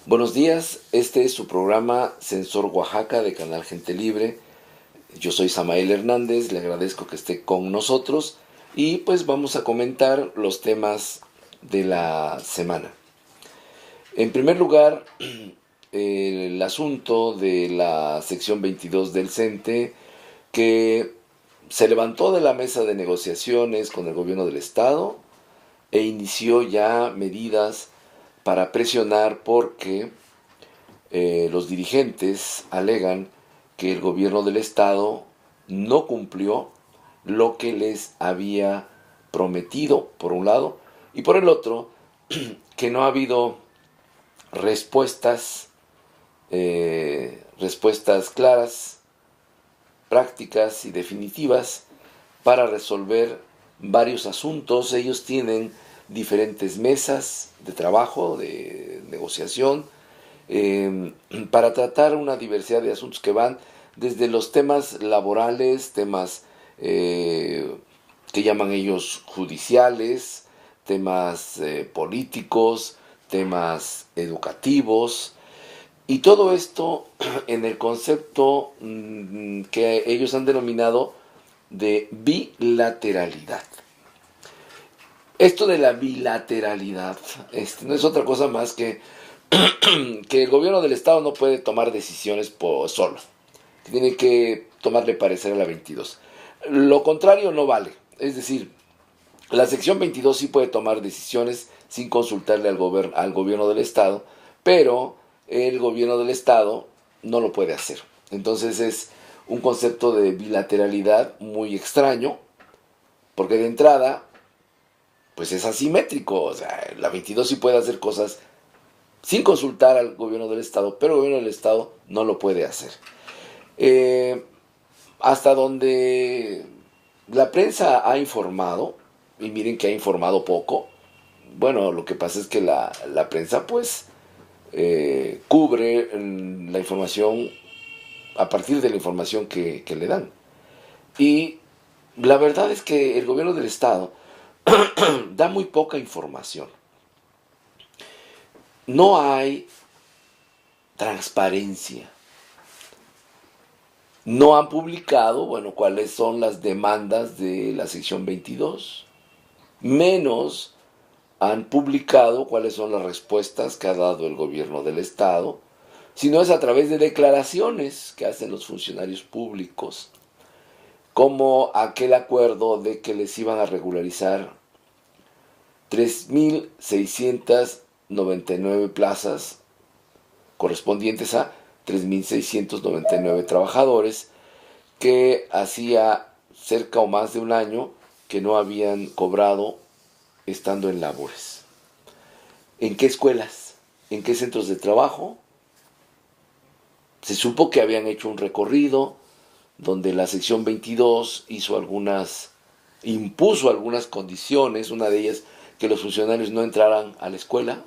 Buenos días, este es su programa Sensor Oaxaca de Canal Gente Libre. Yo soy Samael Hernández, le agradezco que esté con nosotros y pues vamos a comentar los temas de la semana. En primer lugar, el asunto de la sección 22 del CENTE que se levantó de la mesa de negociaciones con el gobierno del estado e inició ya medidas para presionar porque los dirigentes alegan que el gobierno del estado no cumplió lo que les había prometido, por un lado, y por el otro, que no ha habido respuestas claras, prácticas y definitivas para resolver varios asuntos. Ellos tienen diferentes mesas de trabajo, de negociación, para tratar una diversidad de asuntos que van desde los temas laborales, temas que llaman ellos judiciales, temas políticos, temas educativos, y todo esto en el concepto que ellos han denominado de bilateralidad. Esto de la bilateralidad no es otra cosa más que el gobierno del estado no puede tomar decisiones por solo. Tiene que tomarle parecer a la 22. Lo contrario no vale. Es decir, la sección 22 sí puede tomar decisiones sin consultarle al gobierno del estado, pero el gobierno del estado no lo puede hacer. Entonces es un concepto de bilateralidad muy extraño, porque de entrada, pues es asimétrico. O sea, la 22 sí puede hacer cosas sin consultar al gobierno del estado, pero el gobierno del estado no lo puede hacer. Eh, Hasta donde la prensa ha informado, y miren que ha informado poco. Bueno, lo que pasa es que la prensa pues cubre la información a partir de la información que le dan. Y la verdad es que el gobierno del estado da muy poca información. No hay transparencia. No han publicado, bueno, cuáles son las demandas de la sección 22. Menos han publicado cuáles son las respuestas que ha dado el gobierno del estado, sino es a través de declaraciones que hacen los funcionarios públicos, como aquel acuerdo de que les iban a regularizar 3.699 plazas correspondientes a 3.699 trabajadores que hacía cerca o más de un año que no habían cobrado estando en labores. ¿En qué escuelas? ¿En qué centros de trabajo? Se supo que habían hecho un recorrido donde la sección 22 impuso algunas condiciones, una de ellas que los funcionarios no entraran a la escuela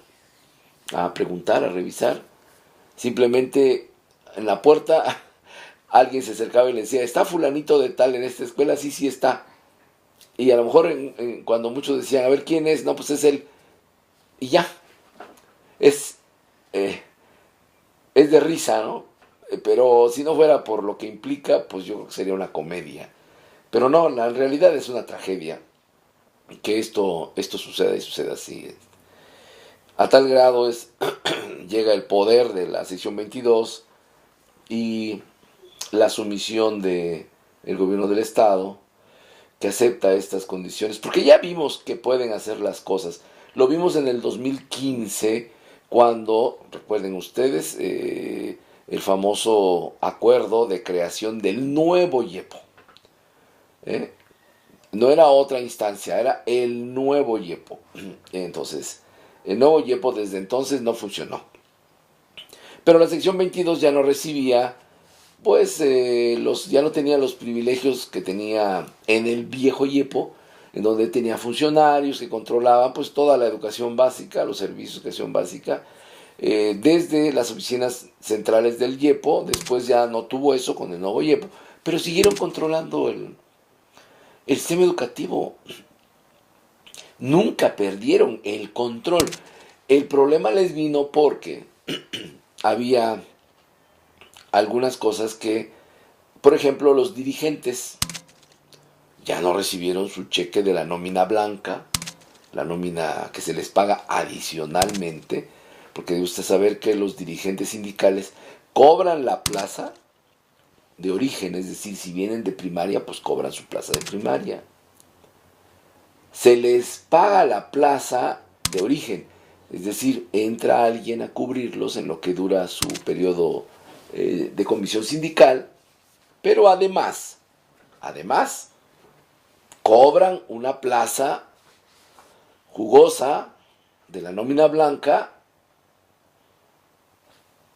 a preguntar, a revisar. Simplemente en la puerta alguien se acercaba y le decía, ¿está fulanito de tal en esta escuela? Sí, sí está. Y a lo mejor cuando muchos decían, a ver quién es, no, pues es él. Y ya, es, eh, es de risa, ¿no? Pero si no fuera por lo que implica, pues yo creo que sería una comedia. Pero no, en realidad es una tragedia que esto suceda y suceda así. A tal grado llega el poder de la sección 22 y la sumisión del gobierno del estado, que acepta estas condiciones, porque ya vimos que pueden hacer las cosas. Lo vimos en el 2015, cuando, recuerden ustedes, el famoso acuerdo de creación del nuevo IEPO. ¿eh? No era otra instancia, era el nuevo IEPO. Entonces, el nuevo IEPO desde entonces no funcionó. Pero la sección 22 ya no recibía, pues ya no tenía los privilegios que tenía en el viejo IEPO, en donde tenía funcionarios que controlaban pues toda la educación básica, los servicios de educación básica, desde las oficinas centrales del IEPO. Después ya no tuvo eso con el nuevo IEPO, pero siguieron controlando el sistema educativo. Nunca perdieron el control. El problema les vino porque había algunas cosas que, por ejemplo, los dirigentes ya no recibieron su cheque de la nómina blanca, la nómina que se les paga adicionalmente, porque debe usted saber que los dirigentes sindicales cobran la plaza de origen, es decir, si vienen de primaria, pues cobran su plaza de primaria. Se les paga la plaza de origen, es decir, entra alguien a cubrirlos en lo que dura su periodo de comisión sindical, pero además, cobran una plaza jugosa de la nómina blanca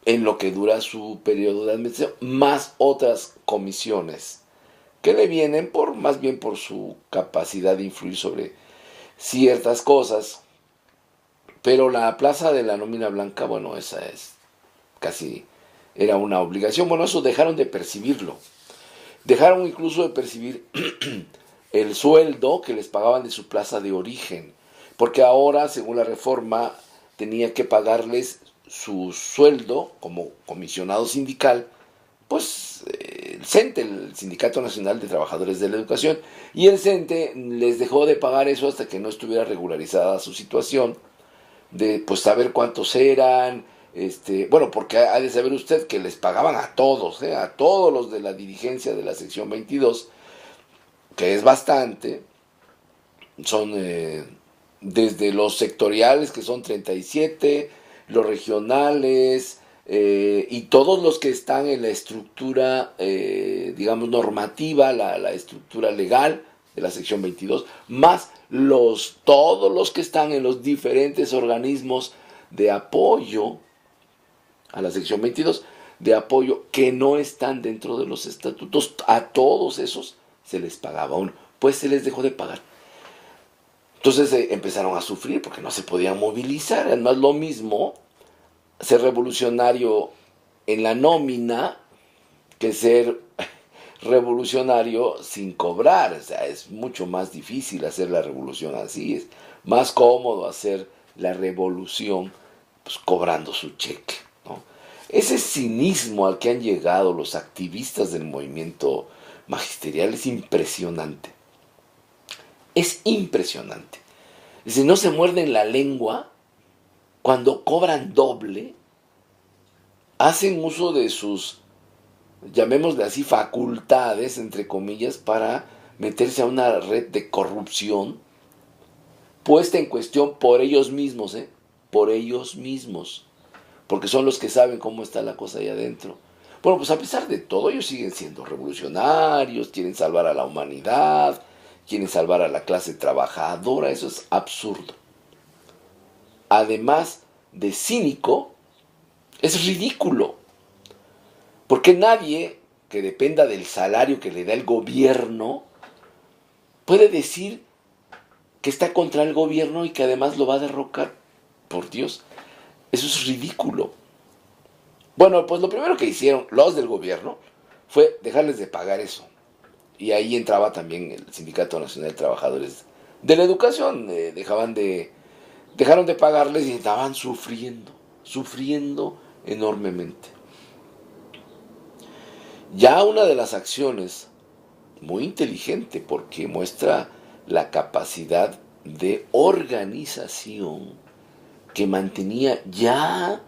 en lo que dura su periodo de administración, más otras comisiones que le vienen más bien por su capacidad de influir sobre ciertas cosas. Pero la plaza de la nómina blanca, bueno, esa es casi, era una obligación. Bueno, eso dejaron de percibirlo. Dejaron incluso de percibir el sueldo que les pagaban de su plaza de origen. Porque ahora, según la reforma, tenía que pagarles su sueldo como comisionado sindical, pues el CENTE, el Sindicato Nacional de Trabajadores de la Educación, y el CENTE les dejó de pagar eso hasta que no estuviera regularizada su situación, de pues saber cuántos eran, bueno, porque ha de saber usted que les pagaban a todos los de la dirigencia de la sección 22, que es bastante, son desde los sectoriales, que son 37, los regionales, y todos los que están en la estructura, digamos, normativa, la estructura legal de la sección 22, más todos los que están en los diferentes organismos de apoyo a la sección 22, de apoyo que no están dentro de los estatutos. A todos esos se les pagaba uno, pues se les dejó de pagar. Entonces empezaron a sufrir porque no se podían movilizar. No es lo mismo ser revolucionario en la nómina que ser revolucionario sin cobrar. O sea, es mucho más difícil hacer la revolución así. Es más cómodo hacer la revolución pues, cobrando su cheque, ¿no? Ese cinismo al que han llegado los activistas del movimiento magisterial es impresionante. Es impresionante. Es decir, no se muerden la lengua cuando cobran doble, hacen uso de sus, llamémosle así, facultades, entre comillas, para meterse a una red de corrupción puesta en cuestión por ellos mismos, por ellos mismos, porque son los que saben cómo está la cosa ahí adentro. Bueno, pues a pesar de todo, ellos siguen siendo revolucionarios, quieren salvar a la humanidad, quieren salvar a la clase trabajadora, eso es absurdo. Además de cínico, es ridículo, porque nadie que dependa del salario que le da el gobierno puede decir que está contra el gobierno y que además lo va a derrocar. Por Dios, eso es ridículo. Bueno, pues lo primero que hicieron los del gobierno fue dejarles de pagar eso. Y ahí entraba también el Sindicato Nacional de Trabajadores de la Educación. Dejaron de pagarles y estaban sufriendo enormemente. Ya una de las acciones muy inteligente porque muestra la capacidad de organización que mantenía ya,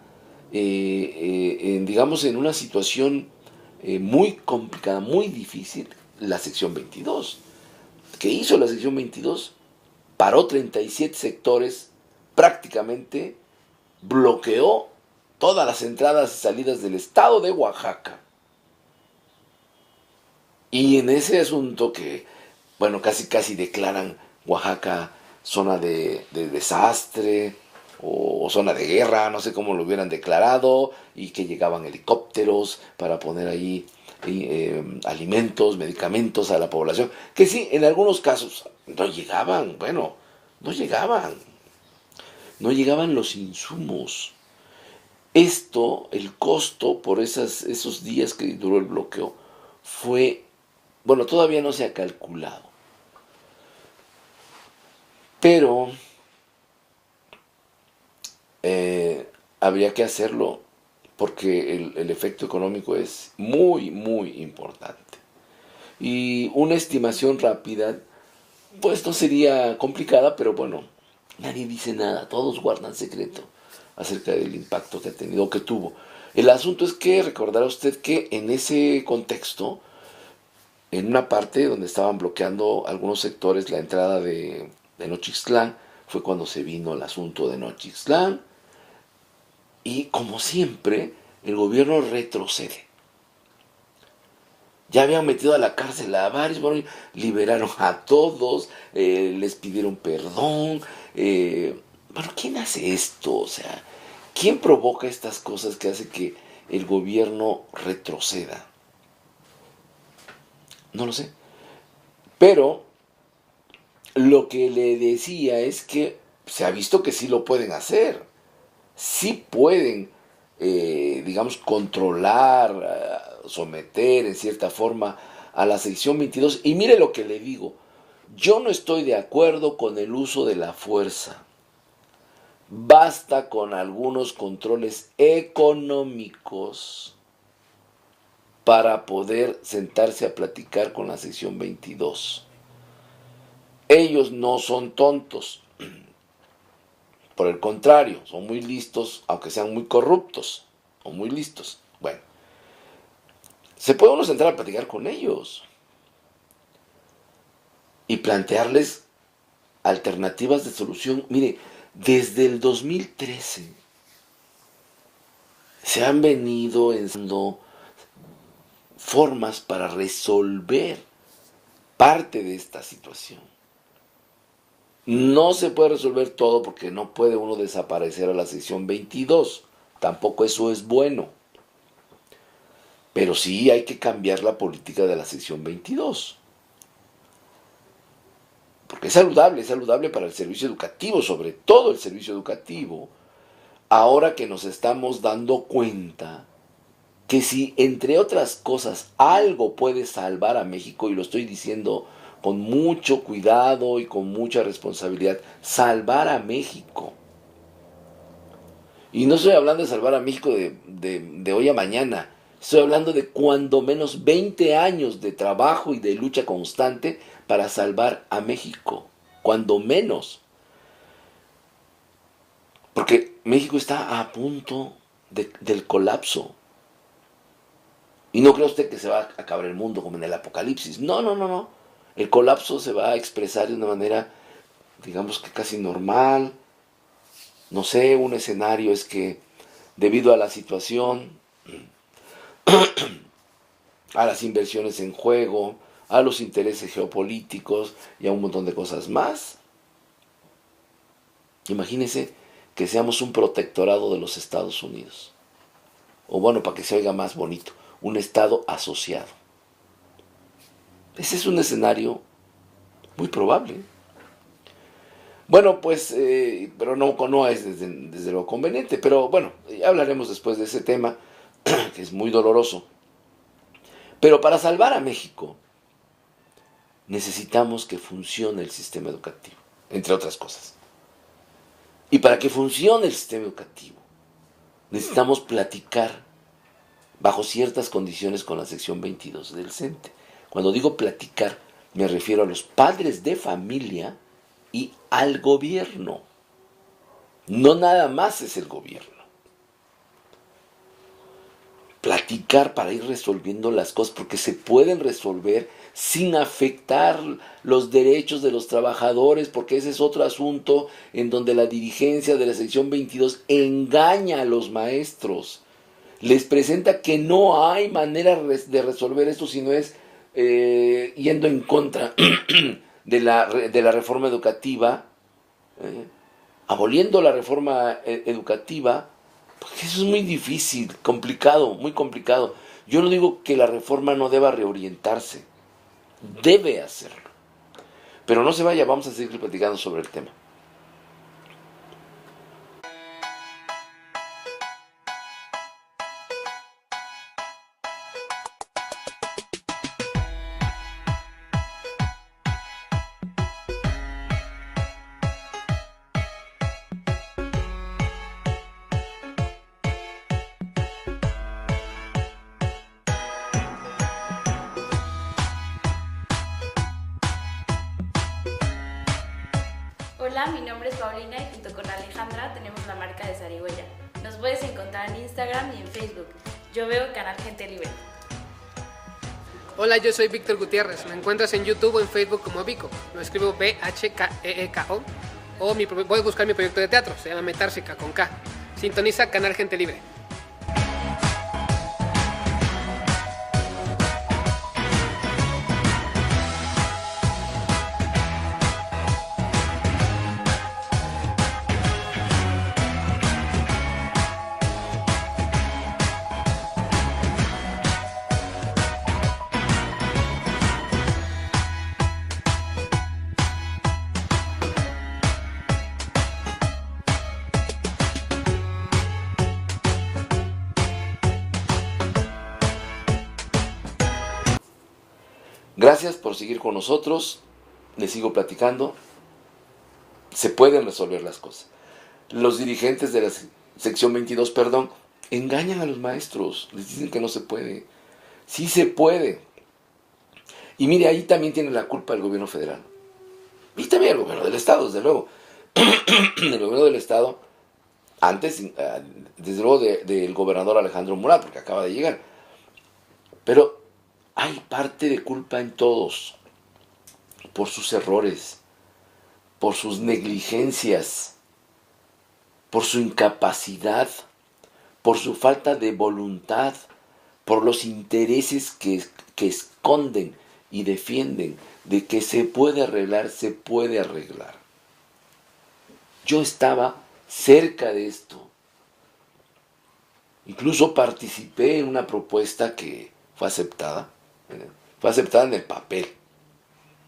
digamos, en una situación muy complicada, muy difícil, la sección 22. ¿Qué hizo la sección 22? Paró 37 sectores, prácticamente bloqueó todas las entradas y salidas del estado de Oaxaca. Y en ese asunto que, bueno, casi declaran Oaxaca zona de desastre o zona de guerra, no sé cómo lo hubieran declarado, y que llegaban helicópteros para poner ahí alimentos, medicamentos a la población, que sí, en algunos casos no llegaban, no llegaban los insumos. El costo por esos días que duró el bloqueo fue, bueno, todavía no se ha calculado, pero habría que hacerlo porque el efecto económico es muy, muy importante. Y una estimación rápida, pues no sería complicada, pero bueno, nadie dice nada, todos guardan secreto acerca del impacto que ha tenido o que tuvo. El asunto es que recordará usted que en ese contexto, en una parte donde estaban bloqueando algunos sectores la entrada de Nochixtlán, fue cuando se vino el asunto de Nochixtlán, y como siempre, el gobierno retrocede. Ya habían metido a la cárcel a varios, bueno, liberaron a todos, les pidieron perdón. Bueno, ¿quién hace esto? O sea, ¿quién provoca estas cosas que hace que el gobierno retroceda? No lo sé. Pero lo que le decía es que se ha visto que sí lo pueden hacer. Sí pueden, digamos, controlar, someter en cierta forma a la sección 22. Y mire lo que le digo, yo no estoy de acuerdo con el uso de la fuerza. Basta con algunos controles económicos para poder sentarse a platicar con la sección 22. Ellos no son tontos. Por el contrario, son muy listos, aunque sean muy corruptos, o muy listos. Bueno, se puede uno sentar a platicar con ellos y plantearles alternativas de solución. Mire, desde el 2013 se han venido ensayando formas para resolver parte de esta situación. No se puede resolver todo porque no puede uno desaparecer a la sección 22. Tampoco eso es bueno. Pero sí hay que cambiar la política de la sección 22. Porque es saludable para el servicio educativo, sobre todo el servicio educativo. Ahora que nos estamos dando cuenta que si, entre otras cosas, algo puede salvar a México, y lo estoy diciendo con mucho cuidado y con mucha responsabilidad, salvar a México. Y no estoy hablando de salvar a México de hoy a mañana, estoy hablando de cuando menos 20 años de trabajo y de lucha constante para salvar a México, cuando menos. Porque México está a punto del colapso. Y no cree usted que se va a acabar el mundo como en el Apocalipsis. No, no, no, no. El colapso se va a expresar de una manera, digamos que casi normal. No sé, un escenario es que debido a la situación, a las inversiones en juego, a los intereses geopolíticos y a un montón de cosas más, imagínese que seamos un protectorado de los Estados Unidos. O bueno, para que se oiga más bonito, un Estado asociado. Ese es un escenario muy probable. Bueno, pues, pero no es desde lo conveniente. Pero bueno, ya hablaremos después de ese tema, que es muy doloroso. Pero para salvar a México, necesitamos que funcione el sistema educativo, entre otras cosas. Y para que funcione el sistema educativo, necesitamos platicar bajo ciertas condiciones con la sección 22 del CENTE. Cuando digo platicar, me refiero a los padres de familia y al gobierno. No nada más es el gobierno. Platicar para ir resolviendo las cosas, porque se pueden resolver sin afectar los derechos de los trabajadores, porque ese es otro asunto en donde la dirigencia de la sección 22 engaña a los maestros. Les presenta que no hay manera de resolver esto si no es yendo en contra de la reforma educativa, aboliendo la reforma educativa, porque eso es muy difícil, complicado, muy complicado. Yo no digo que la reforma no deba reorientarse, debe hacerlo. Pero no se vaya, vamos a seguir platicando sobre el tema. Hola, mi nombre es Paulina y junto con Alejandra tenemos la marca de Zarigüeya. Nos puedes encontrar en Instagram y en Facebook. Yo veo Canal Gente Libre. Hola, yo soy Víctor Gutiérrez. Me encuentras en YouTube o en Facebook como Vico. Lo escribo BHKEEKO. O puedes buscar mi proyecto de teatro. Se llama Metársica con K. Sintoniza Canal Gente Libre. Gracias por seguir con nosotros. Les sigo platicando. Se pueden resolver las cosas. Los dirigentes de la sección 22, engañan a los maestros. Les dicen que no se puede. Sí se puede. Y mire, ahí también tiene la culpa el gobierno federal. Y también el gobierno del Estado, desde luego. El gobierno del Estado, antes, desde luego, del gobernador Alejandro Murat, porque acaba de llegar. Pero hay parte de culpa en todos, por sus errores, por sus negligencias, por su incapacidad, por su falta de voluntad, por los intereses que esconden y defienden de que se puede arreglar, se puede arreglar. Yo estaba cerca de esto. Incluso participé en una propuesta que fue aceptada en el papel,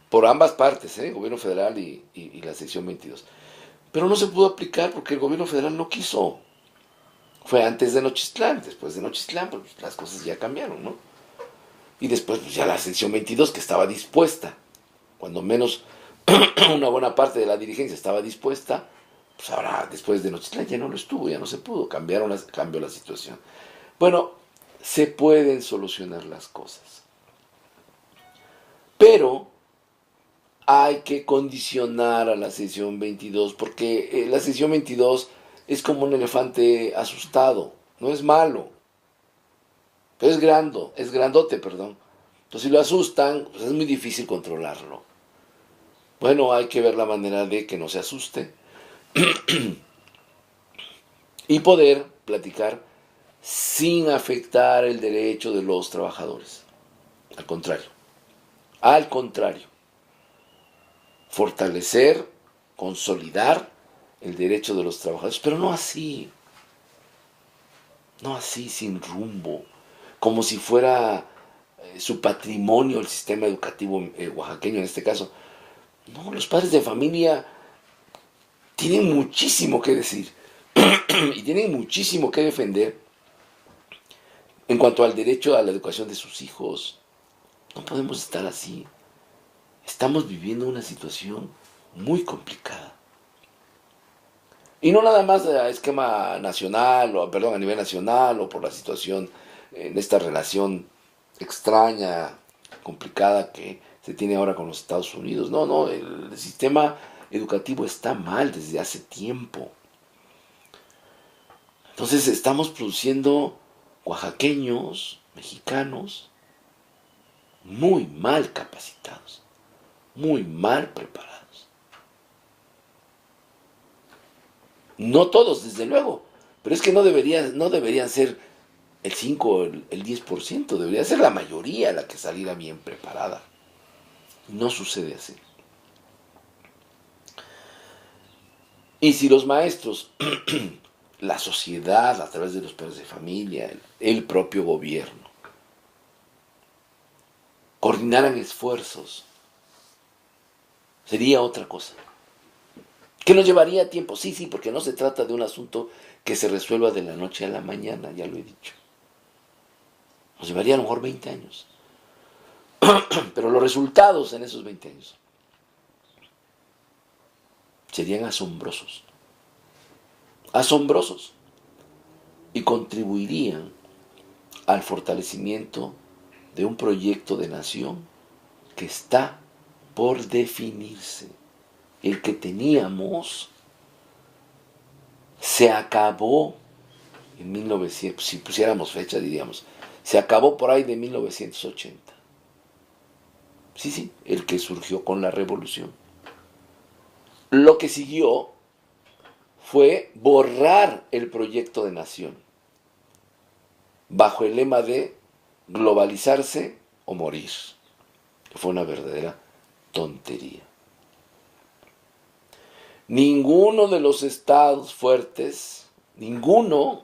por ambas partes, gobierno federal y la sección 22. Pero no se pudo aplicar porque el gobierno federal no quiso. Fue antes de Nochistlán, después de Nochistlán, pues las cosas ya cambiaron, ¿no? Y después pues, ya la sección 22 que estaba dispuesta, cuando menos una buena parte de la dirigencia estaba dispuesta, pues ahora después de Nochistlán ya no lo estuvo, ya no se pudo, cambió la situación. Bueno, se pueden solucionar las cosas. Pero hay que condicionar a la sesión 22, porque la sesión 22 es como un elefante asustado, no es malo, pero es grandote. Entonces si lo asustan, pues es muy difícil controlarlo. Bueno, hay que ver la manera de que no se asuste y poder platicar sin afectar el derecho de los trabajadores. Al contrario, fortalecer, consolidar el derecho de los trabajadores, pero no así sin rumbo, como si fuera su patrimonio el sistema educativo oaxaqueño en este caso. No, los padres de familia tienen muchísimo que decir y tienen muchísimo que defender en cuanto al derecho a la educación de sus hijos. No podemos estar así. Estamos viviendo una situación muy complicada. Y no nada más a esquema nacional, a nivel nacional, o por la situación en esta relación extraña, complicada que se tiene ahora con los Estados Unidos. No, el sistema educativo está mal desde hace tiempo. Entonces estamos produciendo oaxaqueños, mexicanos, muy mal capacitados, muy mal preparados. No todos, desde luego, pero es que no deberían ser el 5 o el 10%, debería ser la mayoría la que saliera bien preparada. No sucede así. Y si los maestros, la sociedad, a través de los padres de familia, el propio gobierno, coordinaran esfuerzos, sería otra cosa. Que nos llevaría tiempo, sí, porque no se trata de un asunto que se resuelva de la noche a la mañana, ya lo he dicho. Nos llevaría a lo mejor 20 años. Pero los resultados en esos 20 años serían asombrosos. Asombrosos. Y contribuirían al fortalecimiento de un proyecto de nación que está por definirse el que teníamos se acabó en 1900, si pusiéramos fecha diríamos, se acabó por ahí de 1980. Sí, el que surgió con la revolución. Lo que siguió fue borrar el proyecto de nación, bajo el lema de globalizarse o morir. Fue una verdadera tontería. Ninguno de los estados fuertes, ninguno,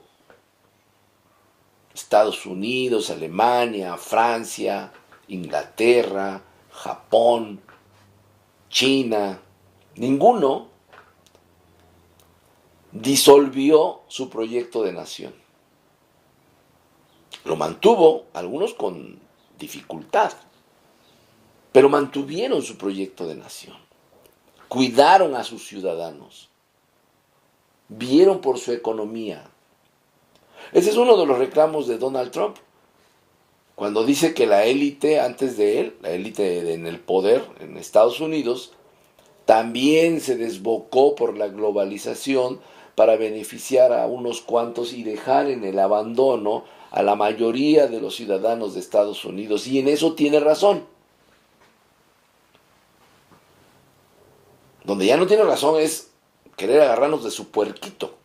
Estados Unidos, Alemania, Francia, Inglaterra, Japón, China, ninguno disolvió su proyecto de nación. Lo mantuvo, algunos con dificultad, pero mantuvieron su proyecto de nación. Cuidaron a sus ciudadanos, vieron por su economía. Ese es uno de los reclamos de Donald Trump, cuando dice que la élite antes de él, la élite en el poder en Estados Unidos, también se desbocó por la globalización para beneficiar a unos cuantos y dejar en el abandono a la mayoría de los ciudadanos de Estados Unidos. Y en eso tiene razón. Donde ya no tiene razón es querer agarrarnos de su puerquito.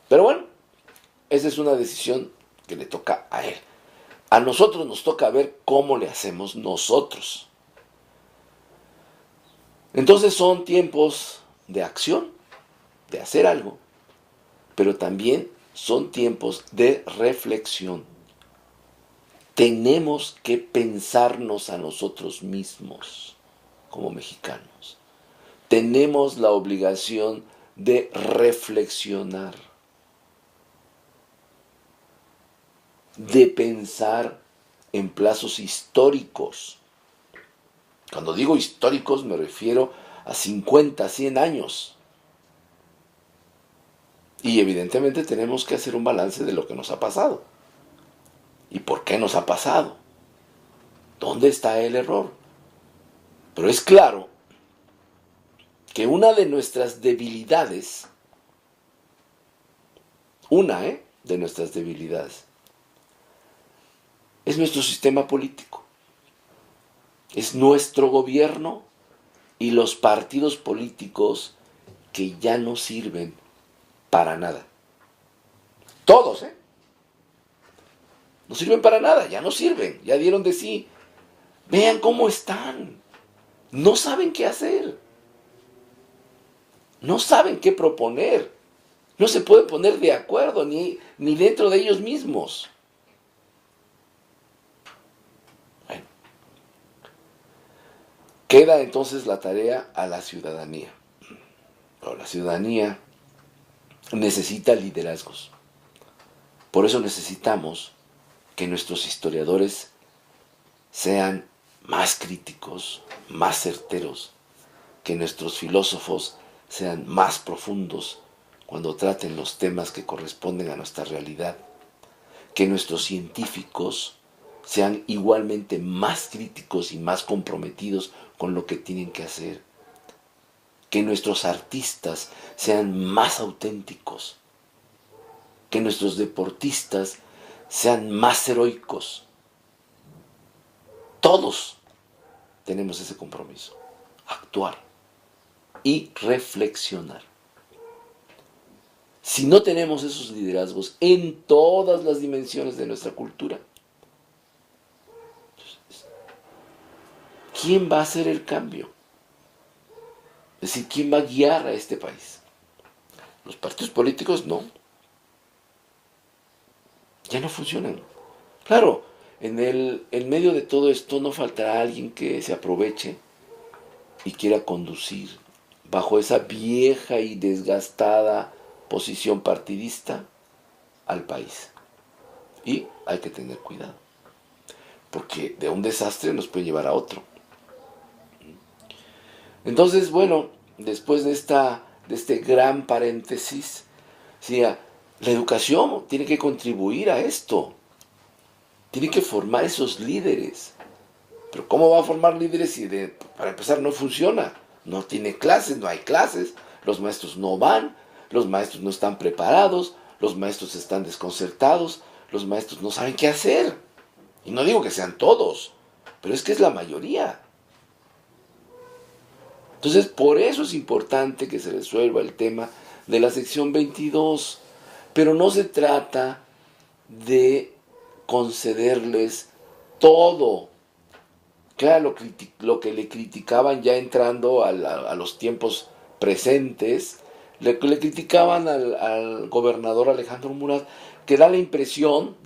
Pero bueno, esa es una decisión que le toca a él. A nosotros nos toca ver cómo le hacemos nosotros. Entonces son tiempos de acción, de hacer algo, pero también son tiempos de reflexión. Tenemos que pensarnos a nosotros mismos como mexicanos. Tenemos la obligación de reflexionar, de pensar en plazos históricos. Cuando digo históricos me refiero a 50, 100 años. Y evidentemente tenemos que hacer un balance de lo que nos ha pasado. ¿Y por qué nos ha pasado? ¿Dónde está el error? Pero es claro que una de nuestras debilidades, de nuestras debilidades, es nuestro sistema político. Es nuestro gobierno y los partidos políticos que ya no sirven para nada. Todos, no sirven para nada, ya no sirven, ya dieron de sí. Vean cómo están. No saben qué hacer. No saben qué proponer. No se pueden poner de acuerdo ni dentro de ellos mismos. Bueno. Queda entonces la tarea a la ciudadanía. Pero la ciudadanía necesita liderazgos. Por eso necesitamos que nuestros historiadores sean más críticos, más certeros, que nuestros filósofos sean más profundos cuando traten los temas que corresponden a nuestra realidad, que nuestros científicos sean igualmente más críticos y más comprometidos con lo que tienen que hacer, que nuestros artistas sean más auténticos, que nuestros deportistas sean más heroicos. Todos tenemos ese compromiso, actuar y reflexionar. Si no tenemos esos liderazgos en todas las dimensiones de nuestra cultura, ¿quién va a hacer el cambio? Es decir, ¿quién va a guiar a este país? Los partidos políticos no. Ya no funcionan. Claro, en medio de todo esto no faltará alguien que se aproveche y quiera conducir bajo esa vieja y desgastada posición partidista al país. Y hay que tener cuidado, porque de un desastre nos puede llevar a otro. Entonces, bueno, después de este gran paréntesis, ¿sí? La educación tiene que contribuir a esto. Tiene que formar esos líderes. Pero ¿cómo va a formar líderes si para empezar no funciona? No tiene clases, no hay clases, los maestros no van, los maestros no están preparados, los maestros están desconcertados, los maestros no saben qué hacer. Y no digo que sean todos, pero es que es la mayoría. Entonces, por eso es importante que se resuelva el tema de la sección 22. Pero no se trata de concederles todo. Claro, lo que le criticaban ya entrando a los tiempos presentes, le criticaban al gobernador Alejandro Murat, que da la impresión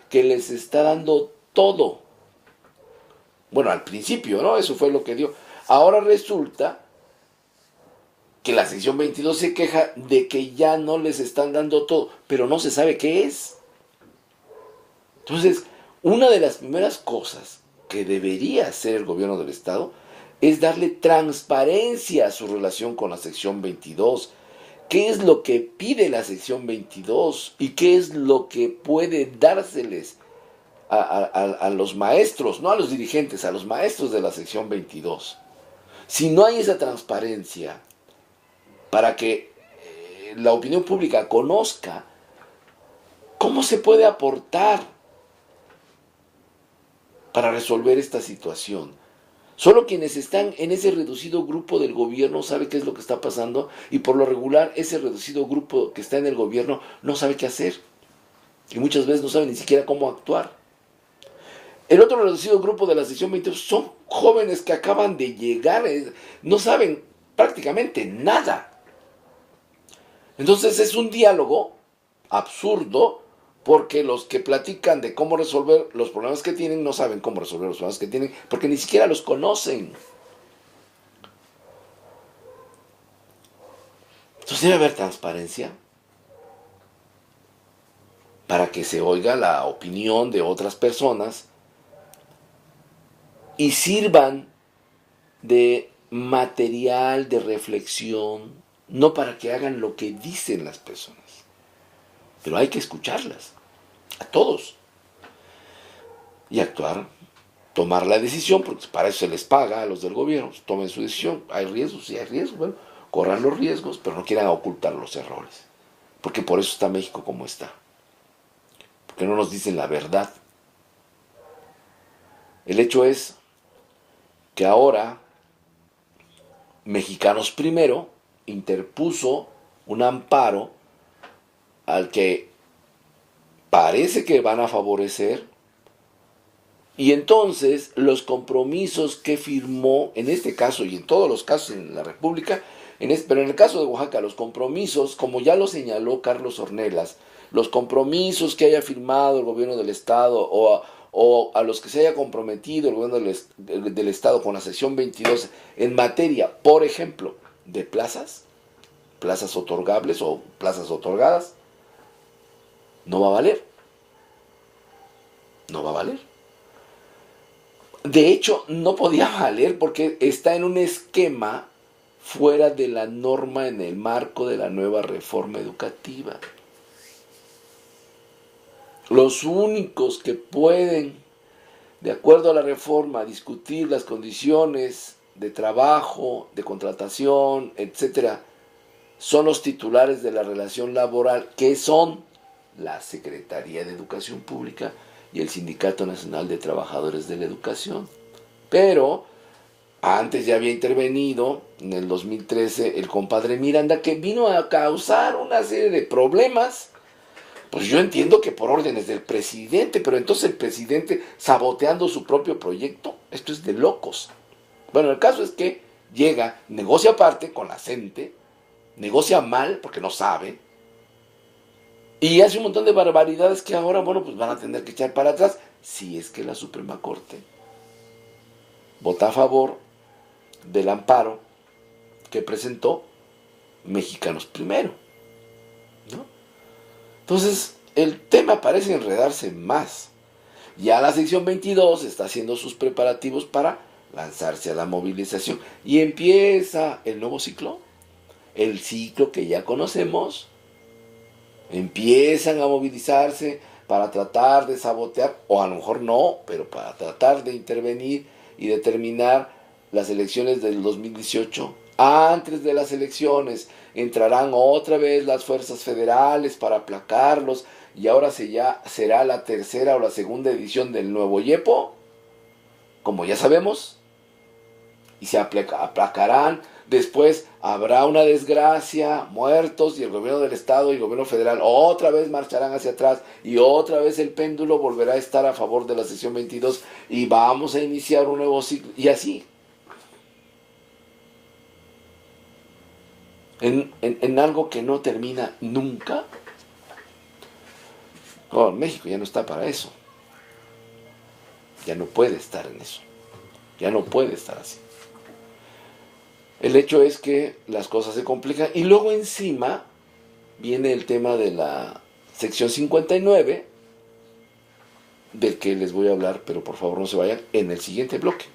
que les está dando todo. Bueno, al principio, ¿no? Eso fue lo que dio. Ahora resulta que la sección 22 se queja de que ya no les están dando todo, pero no se sabe qué es. Entonces, una de las primeras cosas que debería hacer el gobierno del Estado es darle transparencia a su relación con la sección 22. ¿Qué es lo que pide la sección 22? ¿Y qué es lo que puede dárseles a los maestros, no a los dirigentes, a los maestros de la sección 22? Si no hay esa transparencia para que la opinión pública conozca cómo se puede aportar para resolver esta situación. Solo quienes están en ese reducido grupo del gobierno saben qué es lo que está pasando, y por lo regular ese reducido grupo que está en el gobierno no sabe qué hacer. Y muchas veces no sabe ni siquiera cómo actuar. El otro reducido grupo de la sección 22 son jóvenes que acaban de llegar, no saben prácticamente nada. Entonces es un diálogo absurdo, porque los que platican de cómo resolver los problemas que tienen no saben cómo resolver los problemas que tienen, porque ni siquiera los conocen. Entonces debe haber transparencia para que se oiga la opinión de otras personas y sirvan de material de reflexión, no para que hagan lo que dicen las personas. Pero hay que escucharlas, a todos, y actuar, tomar la decisión, porque para eso se les paga a los del gobierno, tomen su decisión. Hay riesgos, sí hay riesgos, bueno, corran los riesgos, pero no quieran ocultar los errores, porque por eso está México como está, porque no nos dicen la verdad. El hecho es que ahora Mexicanos Primero interpuso un amparo al que parece que van a favorecer, y entonces los compromisos que firmó en este caso y en todos los casos en la República, pero en el caso de Oaxaca, los compromisos, como ya lo señaló Carlos Ornelas, los compromisos que haya firmado el gobierno del Estado o a los que se haya comprometido el gobierno del Estado con la sección 22 en materia, por ejemplo, de plazas otorgables o plazas otorgadas, no va a valer. No va a valer. De hecho, no podía valer porque está en un esquema fuera de la norma en el marco de la nueva reforma educativa. Los únicos que pueden, de acuerdo a la reforma, discutir las condiciones de trabajo, de contratación, etcétera, son los titulares de la relación laboral, que son la Secretaría de Educación Pública y el Sindicato Nacional de Trabajadores de la Educación. Pero antes ya había intervenido, en el 2013, el compadre Miranda, que vino a causar una serie de problemas. Pues yo entiendo que por órdenes del presidente, pero entonces el presidente saboteando su propio proyecto, esto es de locos. Bueno, el caso es que llega, negocia aparte con la CENTE, negocia mal porque no sabe, y hace un montón de barbaridades que ahora, bueno, pues van a tener que echar para atrás, si es que la Suprema Corte vota a favor del amparo que presentó Mexicanos Primero, ¿no? Entonces, el tema parece enredarse más. Ya la sección 22 está haciendo sus preparativos para lanzarse a la movilización. Y empieza el nuevo ciclo. El ciclo que ya conocemos. Empiezan a movilizarse para tratar de sabotear, o a lo mejor no, pero para tratar de intervenir y determinar las elecciones del 2018. Antes de las elecciones entrarán otra vez las fuerzas federales para aplacarlos, y ahora ya será la tercera o la segunda edición del nuevo YEPO, como ya sabemos, y se aplacarán. Después habrá una desgracia, muertos, y el gobierno del estado y el gobierno federal otra vez marcharán hacia atrás, y otra vez el péndulo volverá a estar a favor de la sección 22, y vamos a iniciar un nuevo ciclo, y así. En algo que no termina nunca. No, México ya no está para eso. Ya no puede estar en eso. Ya no puede estar así. El hecho es que las cosas se complican, y luego encima viene el tema de la sección 59, del que les voy a hablar, pero por favor no se vayan, en el siguiente bloque.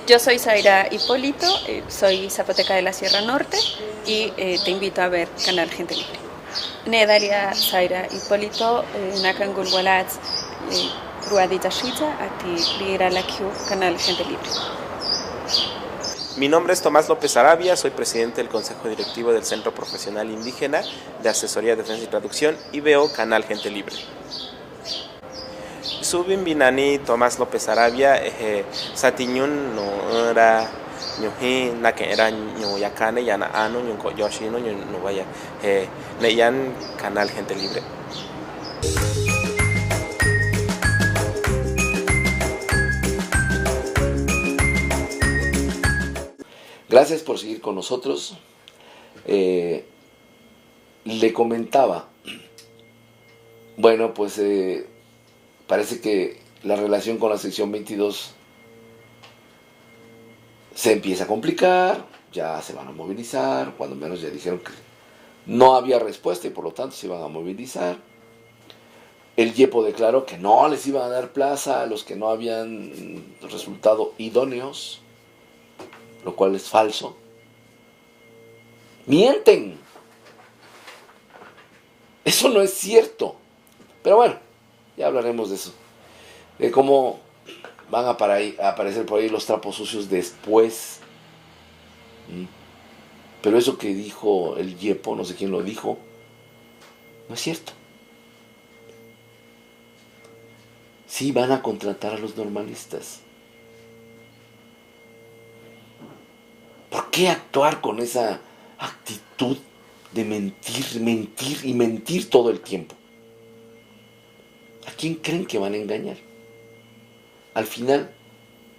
Yo soy Zaira Hipólito, soy zapoteca de la Sierra Norte, y te invito a ver Canal Gente Libre. Nedalia Zaira Hipólito, Nakangul Walats, Ruadita Shita, Ati Lira Lakiu, Canal Gente Libre. Mi nombre es Tomás López Arabia, soy presidente del Consejo Directivo del Centro Profesional Indígena de Asesoría, Defensa y Traducción, y veo Canal Gente Libre. Subin binani Tomás López Arabia, Satiñun no era ñuji na que era ñuyacane yana anu ñunco yoshino no vaya neyan Canal Gente Libre. Gracias por seguir con nosotros. Le comentaba, bueno, pues parece que la relación con la sección 22 se empieza a complicar, ya se van a movilizar, cuando menos ya dijeron que no había respuesta y por lo tanto se iban a movilizar. El YEPO declaró que no les iban a dar plaza a los que no habían resultado idóneos, lo cual es falso. ¡Mienten! Eso no es cierto. Pero bueno, ya hablaremos de eso. De cómo van a aparecer por ahí los trapos sucios después. Pero eso que dijo el YEPO, no sé quién lo dijo, no es cierto. Sí van a contratar a los normalistas. ¿Por qué actuar con esa actitud de mentir todo el tiempo? ¿A quién creen que van a engañar? Al final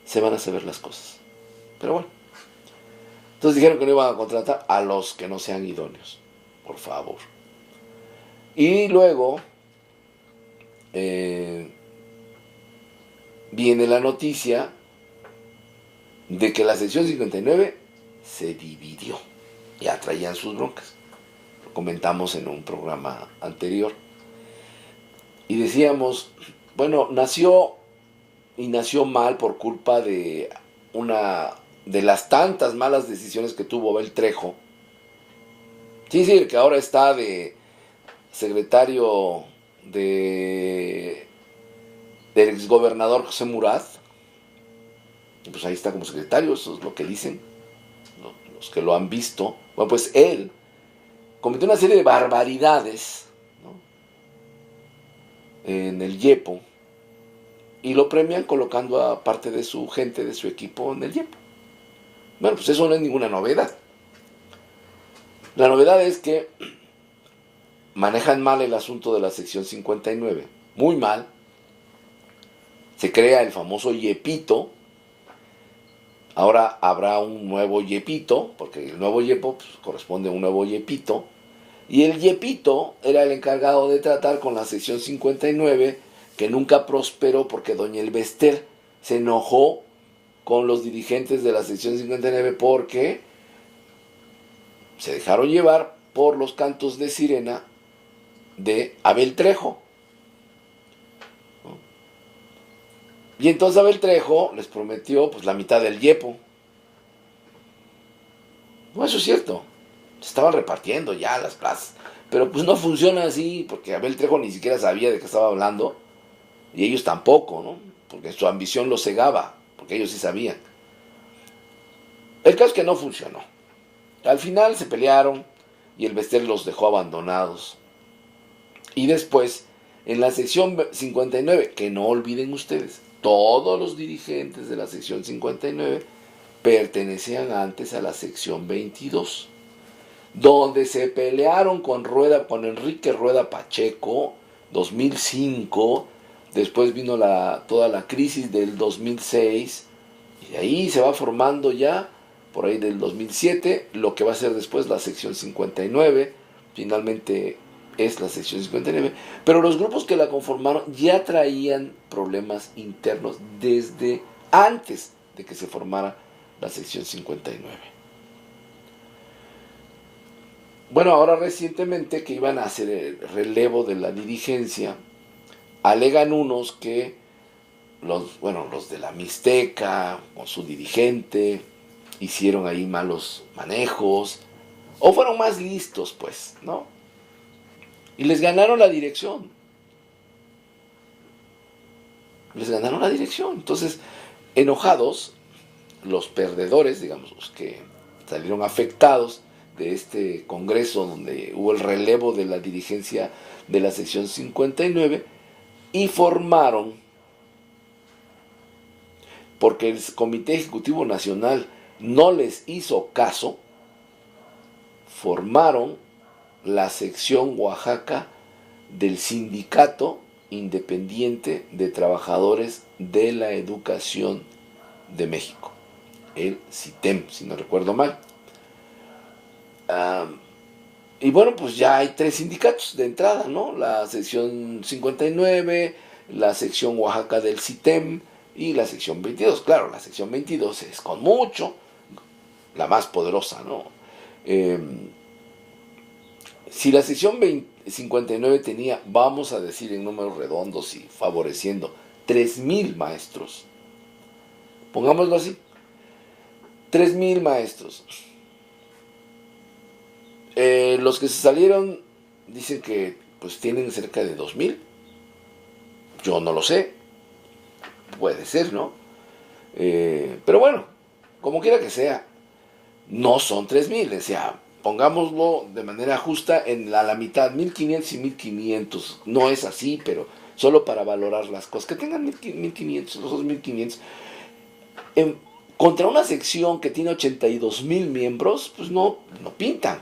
se van a saber las cosas. Pero bueno. Entonces dijeron que no iban a contratar a los que no sean idóneos. Por favor. Y luego viene la noticia de que la sección 59 se dividió. Ya traían sus broncas. Lo comentamos en un programa anterior. Y decíamos, bueno, nació mal por culpa de una de las tantas malas decisiones que tuvo Abel Trejo. Sí, que ahora está de secretario del exgobernador José Murat. Y pues ahí está como secretario, eso es lo que dicen los que lo han visto. Bueno, pues él cometió una serie de barbaridades, ¿no?, en el YEPO, y lo premian colocando a parte de su gente, de su equipo en el YEPO. Bueno, pues eso no es ninguna novedad. La novedad es que manejan mal el asunto de la sección 59, muy mal. Se crea el famoso YEPito. Ahora habrá un nuevo YEPito, porque el nuevo YEPO pues, corresponde a un nuevo YEPito. Y el YEPito era el encargado de tratar con la sección 59, que nunca prosperó porque doña Elbester se enojó con los dirigentes de la sección 59 porque se dejaron llevar por los cantos de sirena de Abel Trejo. Y entonces Abel Trejo les prometió pues la mitad del yepo. No, eso es cierto. Se estaban repartiendo ya las plazas. Pero pues no funciona así, porque Abel Trejo ni siquiera sabía de qué estaba hablando. Y ellos tampoco, ¿no? Porque su ambición los cegaba, porque ellos sí sabían. El caso es que no funcionó. Al final se pelearon y el Bester los dejó abandonados. Y después, en la sección 59, que no olviden ustedes, todos los dirigentes de la sección 59 pertenecían antes a la sección 22, donde se pelearon con Enrique Rueda Pacheco, 2005, después vino toda la crisis del 2006, y de ahí se va formando ya, por ahí del 2007, lo que va a ser después la sección 59, finalmente es la sección 59, pero los grupos que la conformaron ya traían problemas internos desde antes de que se formara la sección 59. Bueno, ahora recientemente que iban a hacer el relevo de la dirigencia, alegan unos que los de la Mixteca, con su dirigente, hicieron ahí malos manejos, o fueron más listos, pues, ¿no? Y les ganaron la dirección. Entonces, enojados, los perdedores, digamos, los que salieron afectados de este congreso donde hubo el relevo de la dirigencia de la sección 59, y formaron, porque el Comité Ejecutivo Nacional no les hizo caso, formaron la sección Oaxaca del Sindicato Independiente de Trabajadores de la Educación de México, el CITEM, si no recuerdo mal. Y bueno, pues ya hay 3 sindicatos de entrada, ¿no? La sección 59, la sección Oaxaca del CITEM y la sección 22. Claro, la sección 22 es con mucho la más poderosa, ¿no? Si la sección 59 tenía, vamos a decir en números redondos y favoreciendo, 3,000 maestros, pongámoslo así, 3,000 maestros. Los que se salieron dicen que pues tienen cerca de 2,000. Yo no lo sé. Puede ser, ¿no? Pero bueno, como quiera que sea, no son 3,000. O sea, pongámoslo de manera justa en la mitad, 1,500 y 1,500. No es así, pero solo para valorar las cosas. Que tengan 1,500, los otros 1,500. Contra una sección que tiene 82,000 miembros, pues no pintan.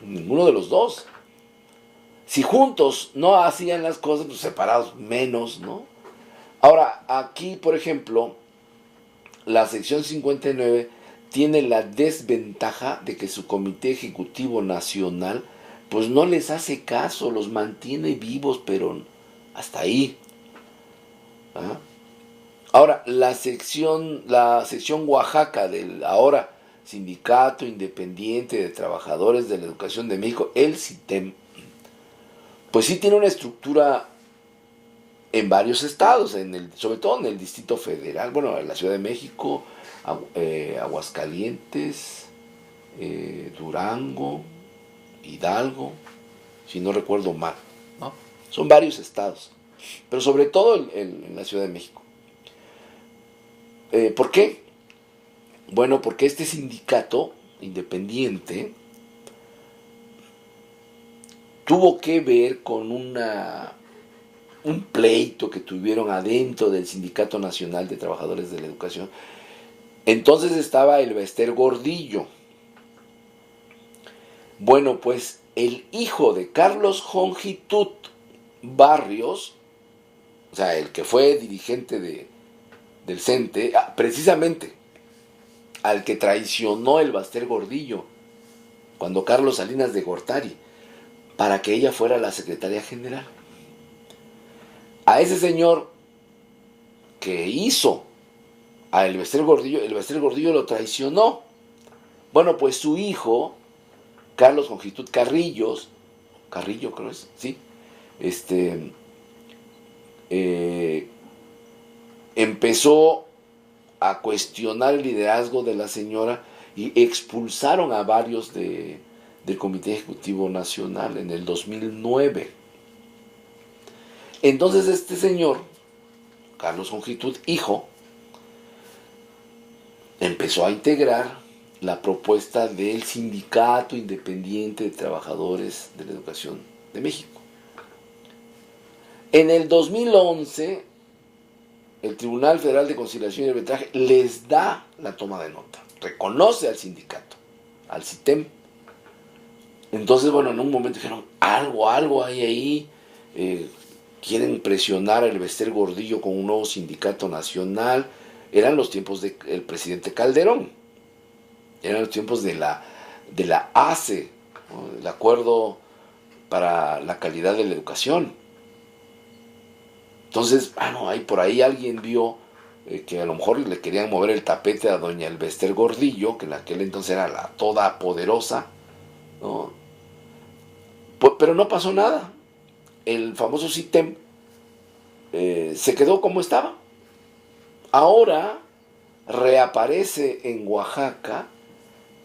Ninguno de los dos. Si juntos no hacían las cosas, pues separados menos, ¿no? Ahora, aquí, por ejemplo, la sección 59 tiene la desventaja de que su Comité Ejecutivo Nacional pues no les hace caso, los mantiene vivos, pero hasta ahí. ¿Ah? Ahora, la sección Oaxaca del ahora Sindicato Independiente de Trabajadores de la Educación de México, el CITEM, pues sí tiene una estructura en varios estados, sobre todo en el Distrito Federal, bueno, en la Ciudad de México, Aguascalientes, Durango, Hidalgo, si no recuerdo mal, ¿no? Son varios estados, pero sobre todo en la Ciudad de México. ¿Por qué? Bueno, porque este sindicato independiente tuvo que ver con un pleito que tuvieron adentro del Sindicato Nacional de Trabajadores de la Educación. Entonces estaba el Bester Gordillo. Bueno, pues el hijo de Carlos Jongitut Barrios, o sea, el que fue dirigente del CENTE, precisamente al que traicionó el Bester Gordillo cuando Carlos Salinas de Gortari, para que ella fuera la secretaria general. A ese señor que hizo a el Bester Gordillo lo traicionó. Bueno, pues su hijo, Carlos Jongitut Carrillo creo es, sí, empezó a cuestionar el liderazgo de la señora y expulsaron a varios del Comité Ejecutivo Nacional en el 2009. Entonces este señor, Carlos Longitud, hijo, empezó a integrar la propuesta del Sindicato Independiente de Trabajadores de la Educación de México. En el 2011, el Tribunal Federal de Conciliación y Arbitraje les da la toma de nota, reconoce al sindicato, al CITEM. Entonces, bueno, en un momento dijeron, algo hay ahí, quieren presionar al Bester Gordillo con un nuevo sindicato nacional. Eran los tiempos del presidente Calderón, eran los tiempos de la ACE, ¿no? El Acuerdo para la Calidad de la Educación. Entonces, ahí por ahí alguien vio que a lo mejor le querían mover el tapete a doña Elbester Gordillo, que en aquel entonces era la todopoderosa, ¿no? Pero no pasó nada. El famoso CITEM se quedó como estaba. Ahora reaparece en Oaxaca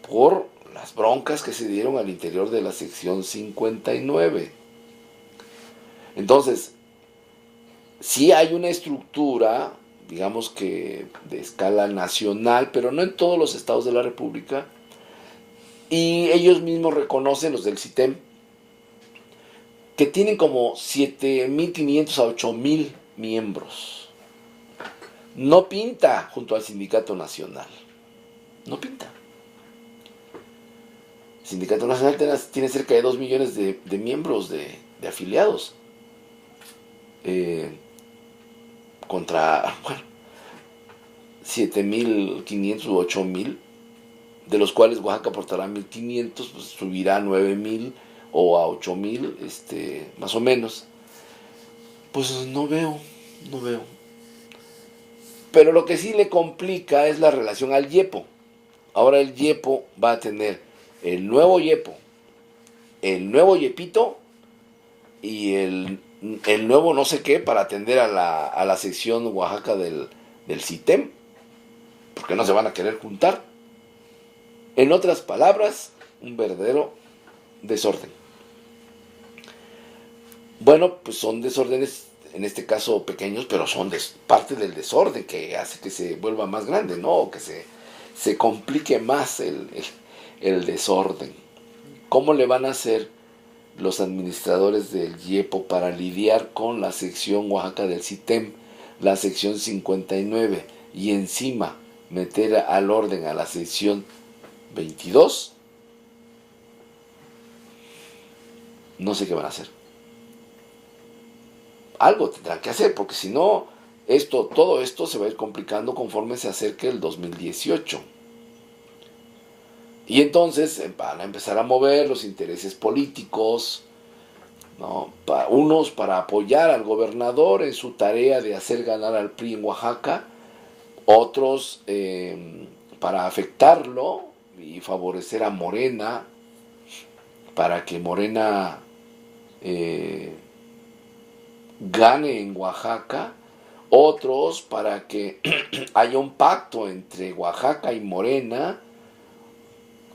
por las broncas que se dieron al interior de la sección 59. Entonces, sí hay una estructura, digamos que de escala nacional, pero no en todos los estados de la República, y ellos mismos reconocen, los del CITEM, que tienen como 7.500 a 8.000 miembros. No pinta junto al Sindicato Nacional. No pinta. El Sindicato Nacional tiene cerca de 2 millones de miembros, de afiliados. Contra, 7.500 u 8.000, de los cuales Oaxaca aportará 1.500, pues subirá a 9.000 o a 8.000, más o menos. Pues no veo. Pero lo que sí le complica es la relación al YEPO. Ahora el YEPO va a tener el nuevo YEPO, el nuevo YEPITO y el nuevo no sé qué para atender a la sección Oaxaca del CITEM, porque no se van a querer juntar. En otras palabras, un verdadero desorden. Bueno, pues son desórdenes, en este caso pequeños, pero son parte del desorden que hace que se vuelva más grande, ¿no? O que se complique más el desorden. ¿Cómo le van a hacer los administradores del YEPO para lidiar con la sección Oaxaca del CITEM, la sección 59, y encima meter al orden a la sección 22? No sé qué van a hacer. Algo tendrán que hacer, porque si no, todo esto se va a ir complicando conforme se acerque el 2018. Y entonces van a empezar a mover los intereses políticos, ¿no? Unos para apoyar al gobernador en su tarea de hacer ganar al PRI en Oaxaca, otros para afectarlo y favorecer a Morena, para que Morena gane en Oaxaca, otros para que haya un pacto entre Oaxaca y Morena,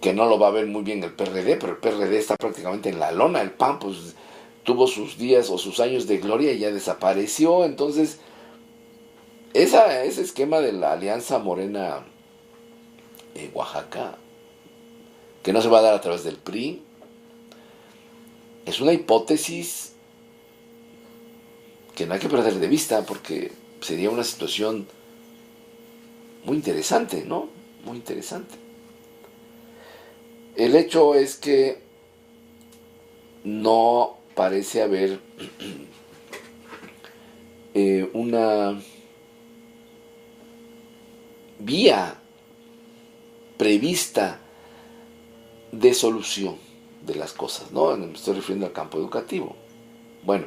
que no lo va a ver muy bien el PRD, pero el PRD está prácticamente en la lona. El PAN pues tuvo sus días o sus años de gloria y ya desapareció. Entonces ese esquema de la alianza Morena Oaxaca, que no se va a dar a través del PRI, es una hipótesis que no hay que perder de vista, porque sería una situación muy interesante, ¿no? Muy interesante. El hecho es que no parece haber una vía prevista de solución de las cosas, ¿no? Me estoy refiriendo al campo educativo. Bueno,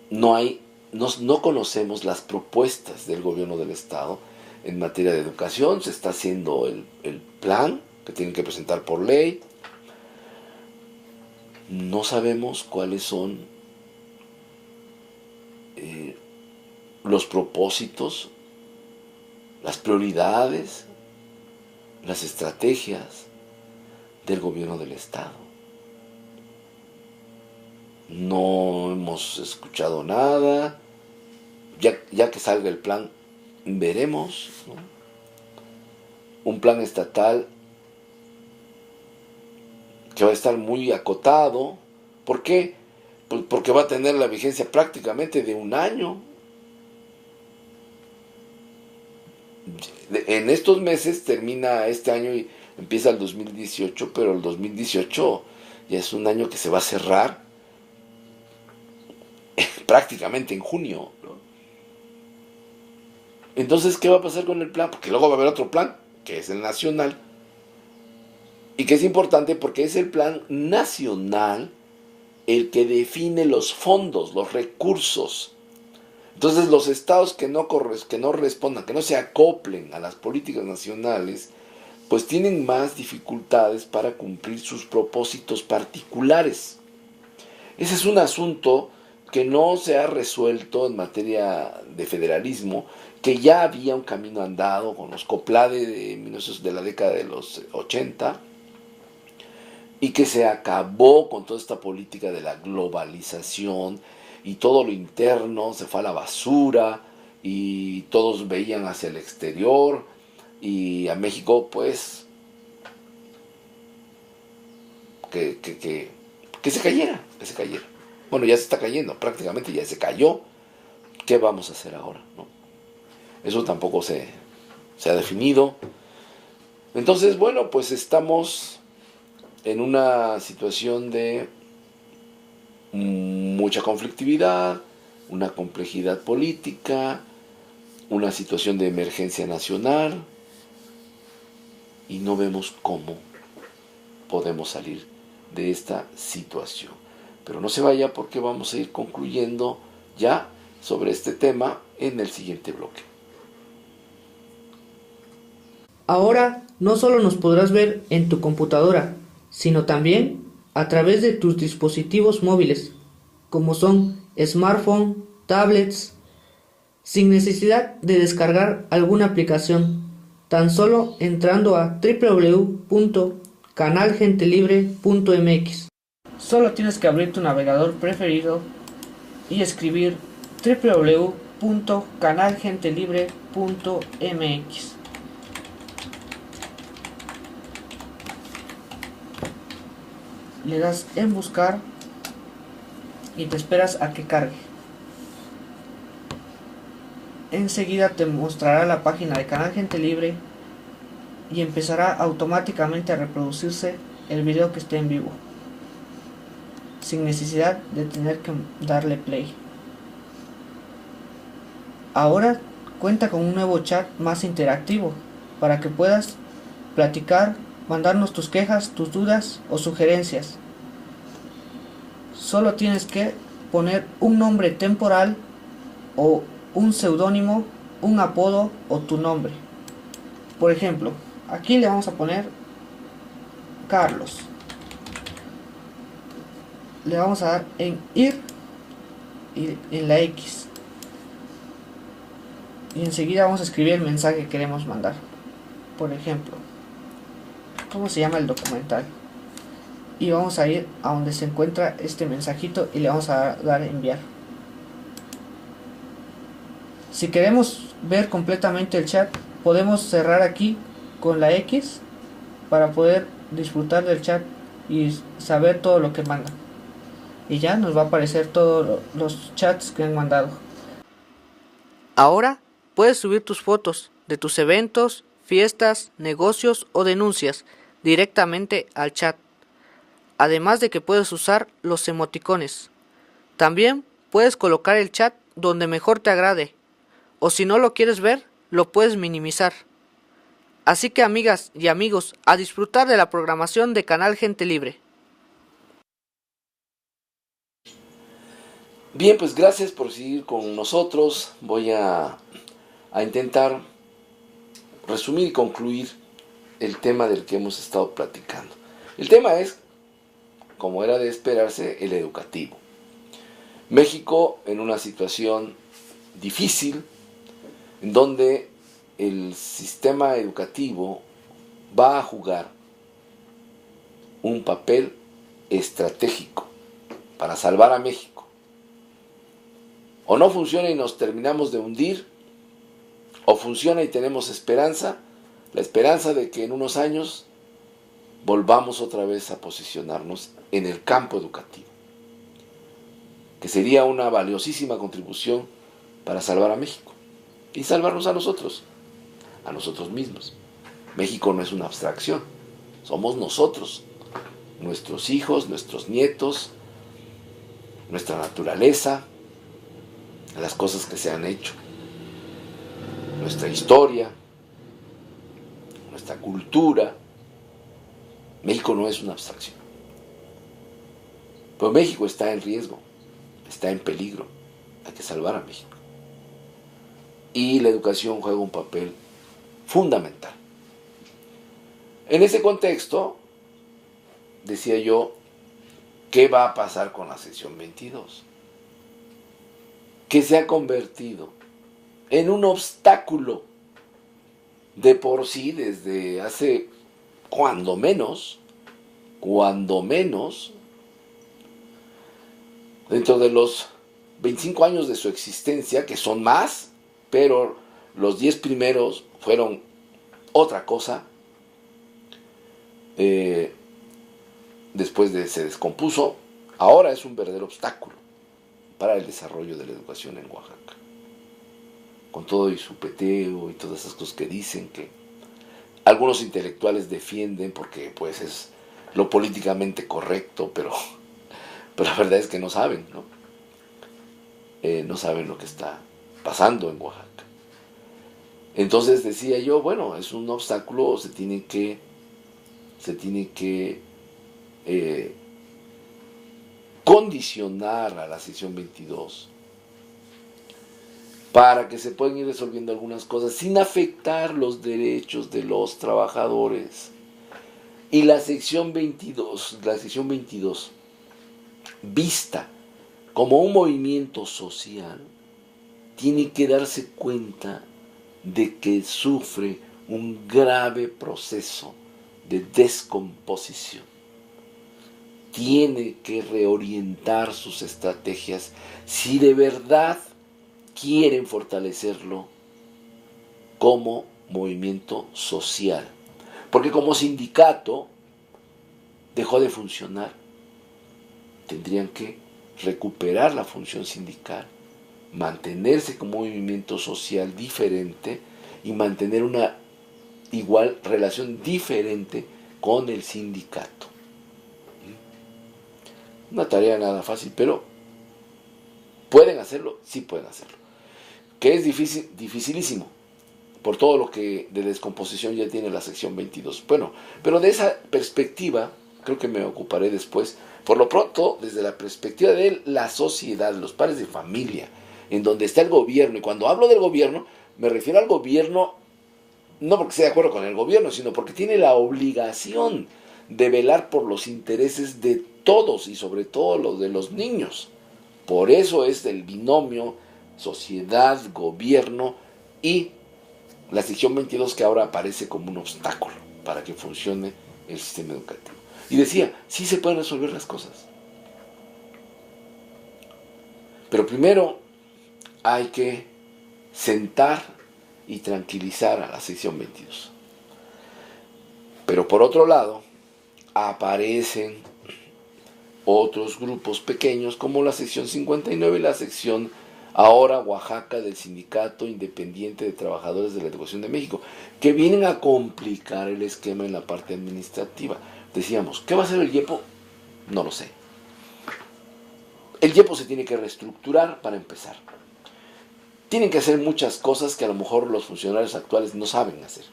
no conocemos las propuestas del gobierno del Estado en materia de educación. Se está haciendo el plan que tienen que presentar por ley. No sabemos cuáles son los propósitos, las prioridades, las estrategias del gobierno del Estado. No hemos escuchado nada. Ya que salga el plan, veremos, ¿no? Un plan estatal que va a estar muy acotado. ¿Por qué? Pues porque va a tener la vigencia prácticamente de un año. En estos meses termina este año y empieza el 2018, pero el 2018 ya es un año que se va a cerrar prácticamente en junio, ¿no? Entonces, ¿qué va a pasar con el plan? Porque luego va a haber otro plan, que es el nacional, y que es importante porque es el plan nacional el que define los fondos, los recursos. Entonces, los estados que no respondan, que no se acoplen a las políticas nacionales, pues tienen más dificultades para cumplir sus propósitos particulares. Ese es un asunto que no se ha resuelto en materia de federalismo, que ya había un camino andado con los COPLADE de la década de los 80, y que se acabó con toda esta política de la globalización, y todo lo interno se fue a la basura, y todos veían hacia el exterior, y a México pues que se cayera. Bueno, ya se está cayendo, prácticamente ya se cayó. ¿Qué vamos a hacer ahora, no? Eso tampoco se ha definido. Entonces, bueno, pues estamos en una situación de mucha conflictividad, una complejidad política, una situación de emergencia nacional, y no vemos cómo podemos salir de esta situación. Pero no se vaya, porque vamos a ir concluyendo ya sobre este tema en el siguiente bloque. Ahora no solo nos podrás ver en tu computadora, sino también a través de tus dispositivos móviles, como son smartphone, tablets, sin necesidad de descargar alguna aplicación, tan solo entrando a www.canalgentelibre.mx. Solo tienes que abrir tu navegador preferido y escribir www.canalgentelibre.mx. Le das en buscar y te esperas a que cargue. Enseguida te mostrará la página de Canal Gente Libre y empezará automáticamente a reproducirse el video que esté en vivo, sin necesidad de tener que darle play. Ahora cuenta con un nuevo chat más interactivo para que puedas platicar, mandarnos tus quejas, tus dudas o sugerencias. Solo tienes que poner un nombre temporal o un seudónimo, un apodo o tu nombre. Por ejemplo, aquí le vamos a poner Carlos. Le vamos a dar en ir y en la X. Y enseguida vamos a escribir el mensaje que queremos mandar. Por ejemplo, ¿cómo se llama el documental? Y vamos a ir a donde se encuentra este mensajito y le vamos a dar enviar. Si queremos ver completamente el chat, podemos cerrar aquí con la X para poder disfrutar del chat y saber todo lo que mandan. Y ya nos va a aparecer todos los chats que han mandado. Ahora puedes subir tus fotos de tus eventos, fiestas, negocios o denuncias directamente al chat. Además de que puedes usar los emoticones. También puedes colocar el chat donde mejor te agrade. O si no lo quieres ver, lo puedes minimizar. Así que, amigas y amigos, a disfrutar de la programación de Canal Gente Libre. Bien, pues gracias por seguir con nosotros. Voy a intentar resumir y concluir el tema del que hemos estado platicando. El tema es, como era de esperarse, el educativo. México en una situación difícil, en donde el sistema educativo va a jugar un papel estratégico para salvar a México. O no funciona y nos terminamos de hundir, o funciona y tenemos esperanza, la esperanza de que en unos años volvamos otra vez a posicionarnos en el campo educativo, que sería una valiosísima contribución para salvar a México y salvarnos a nosotros mismos. México no es una abstracción, somos nosotros, nuestros hijos, nuestros nietos, nuestra naturaleza, las cosas que se han hecho, nuestra historia, nuestra cultura. México no es una abstracción. Pero México está en riesgo, está en peligro. Hay que salvar a México. Y la educación juega un papel fundamental. En ese contexto, decía yo, ¿qué va a pasar con la sección 22? Que se ha convertido en un obstáculo de por sí desde hace cuando menos, dentro de los 25 años de su existencia, que son más, pero los 10 primeros fueron otra cosa. Después se descompuso, ahora es un verdadero obstáculo para el desarrollo de la educación en Oaxaca. Con todo y su peteo y todas esas cosas que dicen que algunos intelectuales defienden porque pues es lo políticamente correcto, pero la verdad es que no saben, ¿no? No saben lo que está pasando en Oaxaca. Entonces decía yo, bueno, es un obstáculo, se tiene que condicionar a la sección 22 para que se puedan ir resolviendo algunas cosas sin afectar los derechos de los trabajadores. Y la sección 22, vista como un movimiento social, tiene que darse cuenta de que sufre un grave proceso de descomposición. Tiene que reorientar sus estrategias si de verdad quieren fortalecerlo como movimiento social. Porque como sindicato dejó de funcionar. Tendrían que recuperar la función sindical, mantenerse como movimiento social diferente y mantener una igual relación diferente con el sindicato. Una tarea nada fácil, pero ¿pueden hacerlo? Sí pueden hacerlo. Que es difícil, dificilísimo, por todo lo que de descomposición ya tiene la sección 22. Bueno, pero de esa perspectiva, creo que me ocuparé después. Por lo pronto, desde la perspectiva de la sociedad, de los padres de familia, en donde está el gobierno, y cuando hablo del gobierno, me refiero al gobierno, no porque esté de acuerdo con el gobierno, sino porque tiene la obligación de velar por los intereses de todos y sobre todo los de los niños. Por eso es el binomio sociedad, gobierno y la sección 22 que ahora aparece como un obstáculo para que funcione el sistema educativo. Y decía, sí se pueden resolver las cosas. Pero primero hay que sentar y tranquilizar a la sección 22. Pero por otro lado, aparecen otros grupos pequeños como la sección 59 y la sección ahora Oaxaca del Sindicato Independiente de Trabajadores de la Educación de México, que vienen a complicar el esquema en la parte administrativa. Decíamos, ¿qué va a hacer el IEPO? No lo sé. El IEPO se tiene que reestructurar para empezar. Tienen que hacer muchas cosas que a lo mejor los funcionarios actuales no saben hacer.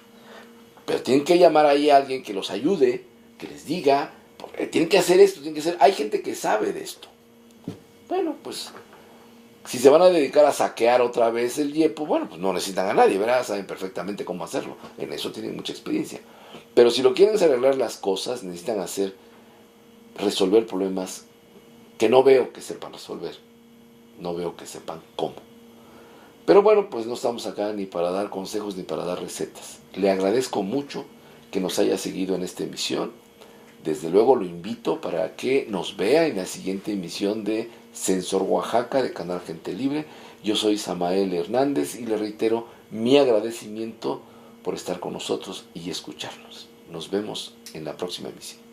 Pero tienen que llamar ahí a alguien que los ayude, que les diga, tienen que hacer esto, tienen que hacer... Hay gente que sabe de esto. Bueno, pues, si se van a dedicar a saquear otra vez el IEPO, bueno, pues no necesitan a nadie, ¿verdad? Saben perfectamente cómo hacerlo. En eso tienen mucha experiencia. Pero si lo quieren arreglar las cosas, necesitan resolver problemas que no veo que sepan resolver. No veo que sepan cómo. Pero bueno, pues no estamos acá ni para dar consejos ni para dar recetas. Le agradezco mucho que nos haya seguido en esta emisión. Desde luego lo invito para que nos vea en la siguiente emisión de Sensor Oaxaca de Canal Gente Libre. Yo soy Samael Hernández y le reitero mi agradecimiento por estar con nosotros y escucharnos. Nos vemos en la próxima emisión.